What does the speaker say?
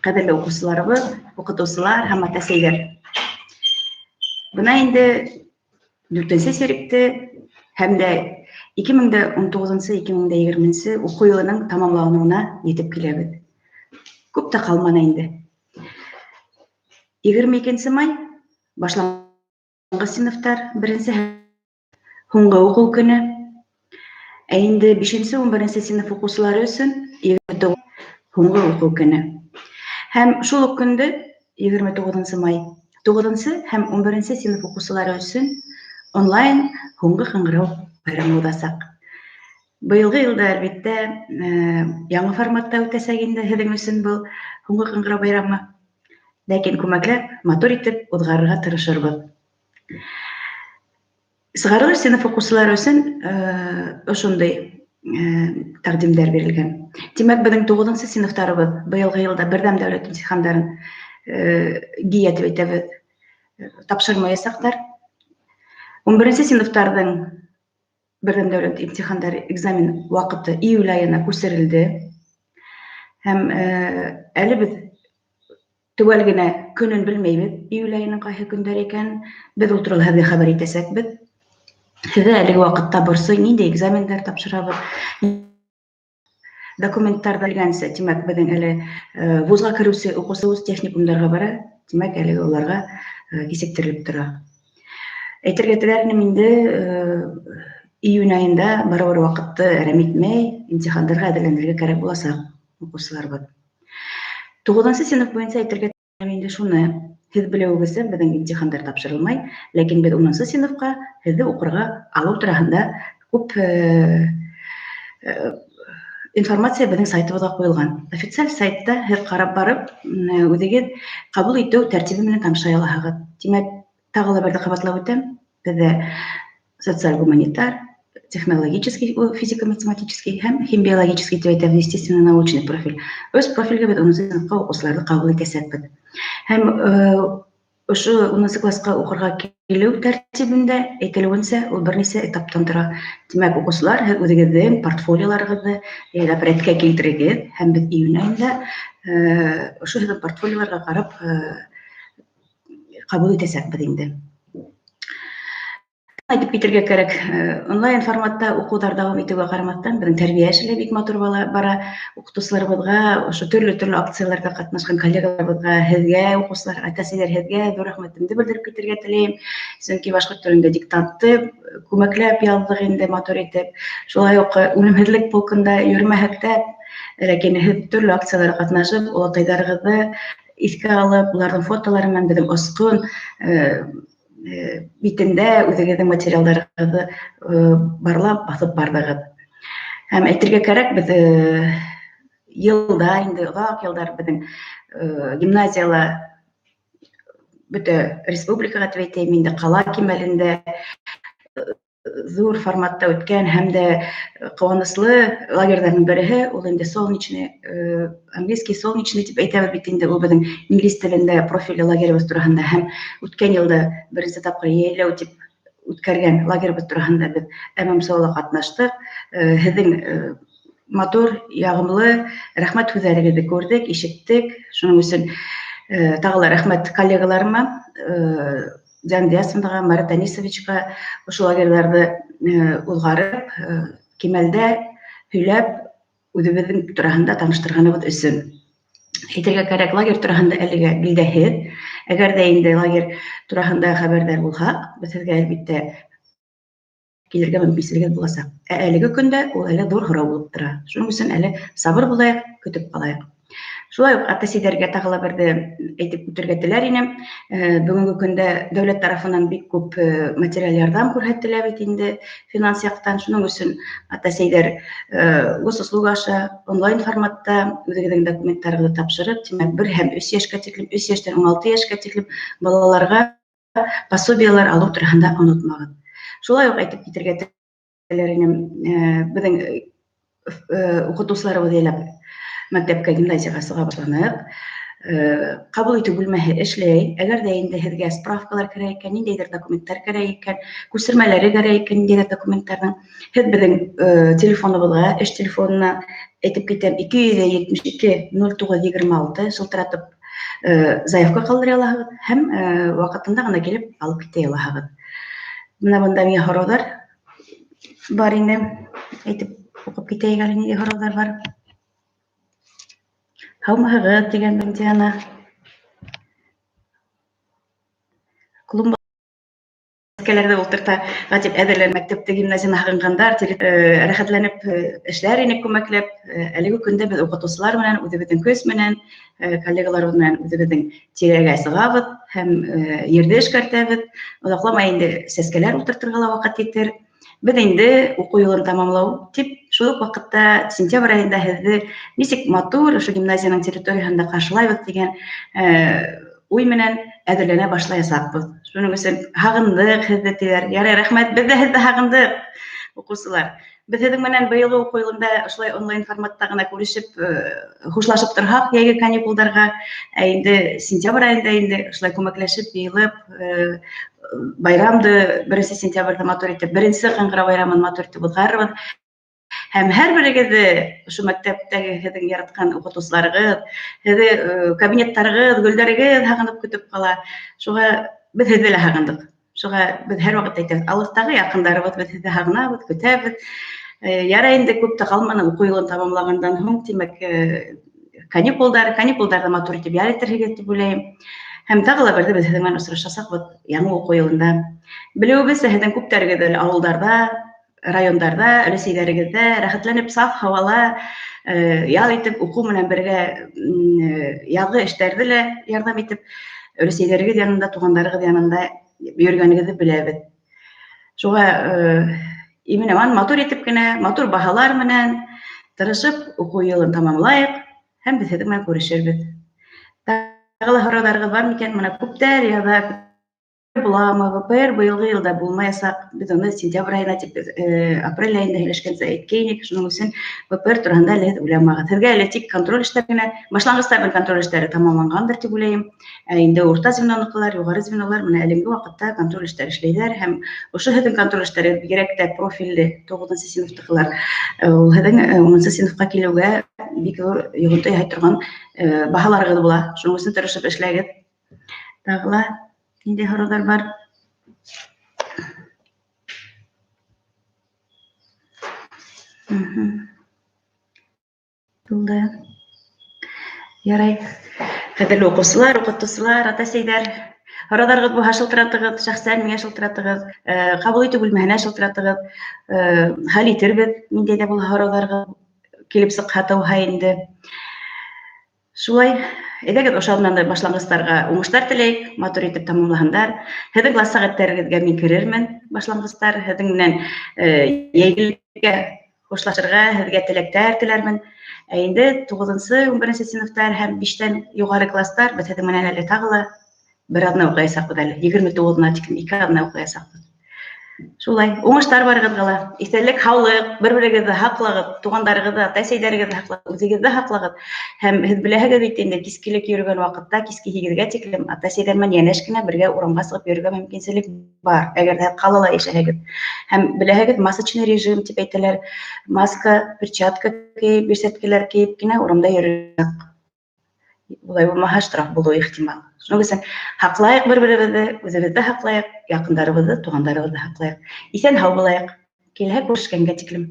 Кадерле укучыларыбыз, укытуучулар һәм ата-әсәләр. Бына инде 4-нче серикте һәм дә 2019-2020 уку елының тамамлануына yetip киләбез. Күп тә калманы инде. 22 май башлангыч сыйныфтар беренче һуңгы уку көне. Ә инде 5-11 сыйныф укучылары өчен 29 һуңгы уку көне. Һәм шул ук көндә 29 май 9 һәм 11 сыйныф укучылары өчен онлайн һуңгы кыңгырау байрамы узачак. Быелгы елда әлбәттә яңа форматта үтәчәк инде һеҙҙең өчен был һуңгы кыңгырау байрамы. Ләкин күмәкләп, матур итеп уҙғарырға тырышырбыҙ. Сығарылыш сыйныф укучылары өсөн ошондай тәҡдимдәр бирелгән. Тимәк, беҙҙең 9 сыйныфтарыбыҙ быйылғы йылда берҙәм дәүләт имтихандарын гия тип әйтәбеҙ, тапшырмаясаҡтар. 11 сыйныфтарҙың берҙәм дәүләт имтихандары экзамен ваҡыты июль айына күсерелде. Һәм әле беҙ тәүәл генә көнөн белмәйбеҙ, июль айының ҡайһы көндәр икән. Беҙ ул турала һеҙгә хәбәр итәсәкбеҙ. Һеҙгә әлеге ваҡытта борсой, ниндәй экзамендар тапшырабыҙ, документтарҙы белгәнсә, тимәк, беҙҙең әле вузға кереүсе уҡыусыбыҙ техникумдарға бара, тимәк, әлеге уларға кисектерелеп тора. Әйтергә теләрмен инде, июнь айында барыбер ваҡытты әрәм итмәй, имтихандарға әҙерләнергә кәрәк буласаҡ уҡыусыларыбыҙ. 9 сыйныф буйынса әйтергә теләрмен инде шуны. Һеҙ белеүегеҙсә, беҙҙең имтихандар тапшырылмай, ләкин беҙ 10 сыйныфҡа һеҙҙе уҡырға алыу тураһында күп информация беҙҙең сайтыбыҙға ҡуйылған. Официаль сайтта һеҙ ҡарап барып, үҙегеҙ ҡабул итеү тәртибе менән танышай алаһығыҙ. Тимәк, тағы ла берҙе ҡабатлап үтәм, беҙҙә социаль-гуманитар, технологический, физико-математический һәм химиологический тип әйтәбеҙ, естественно-научный профиль. 3 профилгә беҙ 10 сыйныфҡа уҡыусыларҙы ҡабул итәсәкбеҙ. Һәм ошо 10 класҡа уҡырға килеү тәртибендә әйтелеүенсә, ул бер нисә этаптан тора. Тимәк, уҡыусылар, һеҙ үҙегеҙҙең портфолиоларығыҙҙы яйлап рәткә килтерегеҙ, һәм беҙ июнь айында ошо һеҙҙең портфолиоларға ҡарап ҡабул итәсәкбеҙ инде. Айтып китергә кәрәк, онлайн форматта уҡыуҙар дауам итеүгә ҡарамаҫтан, беҙҙең тәрбиә эше лә бик матур бара. Уҡытыусыларыбыҙға, ошо төрлө акцияларҙа ҡатнашҡан коллегаларыбыҙға, һеҙгә, уҡыусылар, ата-әсәләр, һеҙгә ҙур рәхмәтемде белдереп китергә теләйем. Сөнки башҡорт телендә диктантты күмәкләп яҙҙыҡ инде матур итеп. Шулай уҡ үлемһеҙлек полкында йөрөмәһәк тә, ләкин һеҙ төрлө акцияларға ҡатнашып, олатай-ҙарығыҙҙы иҫкә алып, уларҙың фотолары менән беҙҙең осҡон битендә үҙегеҙҙең материалдарығыҙҙы барлап, баҫып барҙығыҙ. Һәм әйтергә кәрәк, беҙ йылда, инде оҙаҡ йылдар беҙҙең гимназияла бөтә республикаға тип әйтәйем инде, ҡала кимәлендә ҙур форматта үткән һәм дә ҡыуаныслы лагерҙарҙың береһе, ул инде солнечный, английский солнечный тип әйтәбеҙ бит инде, ул беҙҙең инглиз телендә профиле лагерыбыҙ тураһында һәм үткән йылда беренсе тапҡыр йәйләү тип үткәргән лагерыбыҙ тураһында беҙ ММСО-ла ҡатнаштык. Һеҙҙең матур, яғымлы рәхмәт һүҙҙәрегеҙҙе күрҙек, ишеттек. Шуның өсөн тағы ла рәхмәт коллегаларыма, Диана Диасовнаға, Марат Анисовичҡа ошо лагерҙарҙы уҙғарып, кимәлдә һөйләп, үҙебеҙҙең тураһында таныштырғаныбыҙ өсөн. Әйтергә кәрәк, лагерь тураһында әлегә билдәһеҙ. Әгәр ҙә инде лагерь тураһында хәбәрҙар булһа, беҙ һеҙгә әлбиттә килергә мөмкинселегеҙ буласаҡ. Ә әлеге көндә ул әле ҙур һорау булып тора. Шуның өсөн әле сабыр булайыҡ, көтөп ҡалайыҡ. Шулай уҡ ата-әсәләргә тағы ла берҙе әйтеп үтергә теләр инем. Бөгөнгө көндә дәүләт тарафынан бик күп материаль ярҙам күрһәтелә бит инде финанс яҡтан. Шуның өсөн ата-әсәләр госуслуга аша онлайн форматта үҙегеҙҙең документтарығыҙҙы тапшырып, тимәк, 1 һәм 3 йәшкә тиклем, 3 йәштән 16 йәшкә тиклем балаларға пособиелар алыу тураһында онотмағыҙ. Шулай уҡ әйтеп китергә теләр инем, беҙҙең уҡытыусыларыбыҙ йәйләп мәктәпкә, гимназияға сыға башланыҡ. Ҡабул итеү бүлмәһе эшләй. Әгәр ҙә инде һеҙгә справкалар кәрәк икән, ниндәйҙер документтар кәрәк икән, күсермәләре кәрәк икән, ниндәйҙер документтарҙың, һеҙ беҙҙең телефоныбыҙға, эш телефонына әйтеп китәм 272-09-26 шылтыратып заявка калдыра аласыз һәм вакытында гына килеп алып китә аласыз. Менә монда миңа һораулар бар инде. Әйтеп укып китәйек әле, нинди һораулар бар. Һаумыһығыҙ дигән Диана. Клуб Кәләрдә ултырта, гатип әҙерләр мәктәптә гимназияны һағынғандар, рәхәтләнеп эшләр инек күмәкләп, әлеге көндә беҙ уҡытыусылар менән, үҙебеҙҙең көс менән, коллегаларыбыҙ менән үҙебеҙҙең тирәгә сығабыҙ һәм ерҙе эшкәртәбеҙ. Оҙаҡламай инде сәскәләр ултыртырға ла ваҡыт етер. Беҙ инде уҡыу йылын тамамлау тип, шул уҡ ваҡытта сентябрь айында һеҙҙе нисек матур ошо гимназияның территорияһында ҡаршылайбыҙ тигән уй менән әҙерләнә башлаясаҡбыҙ. Шуның өсөн һағындыҡ һеҙҙе тиҙәр. Ярай, рәхмәт, беҙ ҙә һеҙҙе һағындыҡ, уҡыусылар. Беҙ һеҙҙең менән быйылғы уҡыу йылында ошолай онлайн форматта ғына күрешеп, хушлашып торһаҡ йәйге каникулдарға, ә инде сентябрь айында инде ошолай күмәкләшеп, йыйылып, байрамды 1 сентябрҙә матур итеп, 1 ҡыңғырау байрамын матур итеп уҙғарырбыҙ. Һәм һәр берегеҙҙе ошо мәктәптәге һеҙҙең яратҡан уҡытыусыларығыҙ, һеҙҙе кабинеттарығыҙ, гөлдәрегеҙ һағынып көтөп ҡала. Шуға беҙ һеҙҙе лә һағындыҡ. Шуға беҙ һәр ваҡыт әйтәбеҙ, алыҫтағы яҡындарыбыҙ, беҙ һеҙҙе һағынабыҙ, көтәбеҙ. Ярай инде күп тә ҡалманы уҡыу йылын тамамлағандан һуң, тимәк, каникулдарҙы матур итеп ял итерһегеҙ тип уйлайым. Һәм тағы ла берҙе беҙ һеҙҙең менән осрашасаҡбыҙ яңы уҡыу йылында. Белеүебеҙсә, һеҙҙең күптәрегеҙ ауылдарҙа, райондарда, өләсәйҙәрегеҙҙә рәхәтләнеп саф һауала ял итеп, уҡыу менән бергә яҙғы эштәрҙе лә ярҙам итеп, өләсәйҙәрегеҙ янында, туғандарығыҙ янында йөрөгәнегеҙҙе беләбеҙ. Шуға имен-аман матур итеп кенә, матур баһалар менән тырышып уҡыу йылын тамамлайыҡ һәм беҙ һеҙҙең менән күрешербеҙ. Тағы ла һорауҙарығыҙ бар микән? Мына күптәр яҙа, буламы, ВПР быйылғы йылда булмаясаҡ, беҙ уны сентябрь айына тип, апрель айында һөйләшкәнсә әйткәйнек, шуның өсөн ВПР тураһында әле һеҙ уйламағыҙ. Һеҙгә әле тик контроль эштәре генә, башланғыстарҙың контроль эштәре тамамланғандыр тип уйлайым. Ә инде урта звеноныҡылар, юғары звенолар менә әлеге ваҡытта контроль эштәре эшләйҙәр һәм ошо һеҙҙең контроль эштәре бигерәк тә профилле 9-нчы синыфтыҡылар. Ул һеҙҙең 10-нчы синыфҡа килеүгә бик йоғонто яһай торған баһаларығыҙ була. Шуның өсөн тырышып эшләгеҙ. Тағы ла ниндәй һорауҙар бар? Булды. Ярай. Ҡәҙерле уҡыусылар, уҡытыусылар, ата-әсәйҙәр, һорауҙарығыҙ булһа шылтыратығыҙ, шәхсән миңә шылтыратығыҙ, ҡабул итеү бүлмәһенә шылтыратығыҙ, хәл итербеҙ, ниндәй ҙә булһа һорауҙарығыҙ килеп сыҡһа, тыуһа инде. Шулай, әйҙәгеҙ ошо менән дә башланғыстарға уңыштар теләйек, матур итеп тамамлаһындар. Һеҙҙең класс сәғәттәрегеҙгә мин керермен, башланғыстар, һеҙҙең менән йәйгелеккә хушлашырға, һеҙгә теләктәр теләрмен. Ә инде 9-нчы, 11-нче синыфтар һәм 5-тән юғары кластар беҙ һеҙҙең менән әле тағы ла бер аҙна уҡыясаҡбыҙ әле, 29-на тиклем 2 аҙна уҡыясаҡбыҙ. Шулай, уңыштар барығыҙға ла, иҫәнлек, һаулыҡ, бер-берегеҙҙе һаҡлағыҙ, туғандарығыҙҙы, ата-әсәйҙәрегеҙҙе һаҡлағыҙ, үҙегеҙҙе һаҡлағыҙ. Һәм һеҙ беләһегеҙ бит инде, кискелек йөрөгән ваҡытта, киске 8-гә тиклем ата-әсәйҙәр менән йәнәш кенә бергә урамға сығып йөрөргә мөмкинселек бар, әгәр ҙә ҡалала йәшәһәгеҙ. Һәм беләһегеҙ, масочный режим тип әйтәләр, маска, перчатка кейеп, бирсәткәләр кейеп кенә урамда йөрөргә. Улай булмаһа, штраф булыуы ихтимал. Шуның өсөн һаҡлайыҡ бер-беребеҙҙе, үҙебеҙҙе һаҡлайыҡ, яҡындарыбыҙҙы, туғандарыбыҙҙы һаҡлайыҡ. Иҫән һау булайыҡ. Киләһә күрешкәнгә тиклем.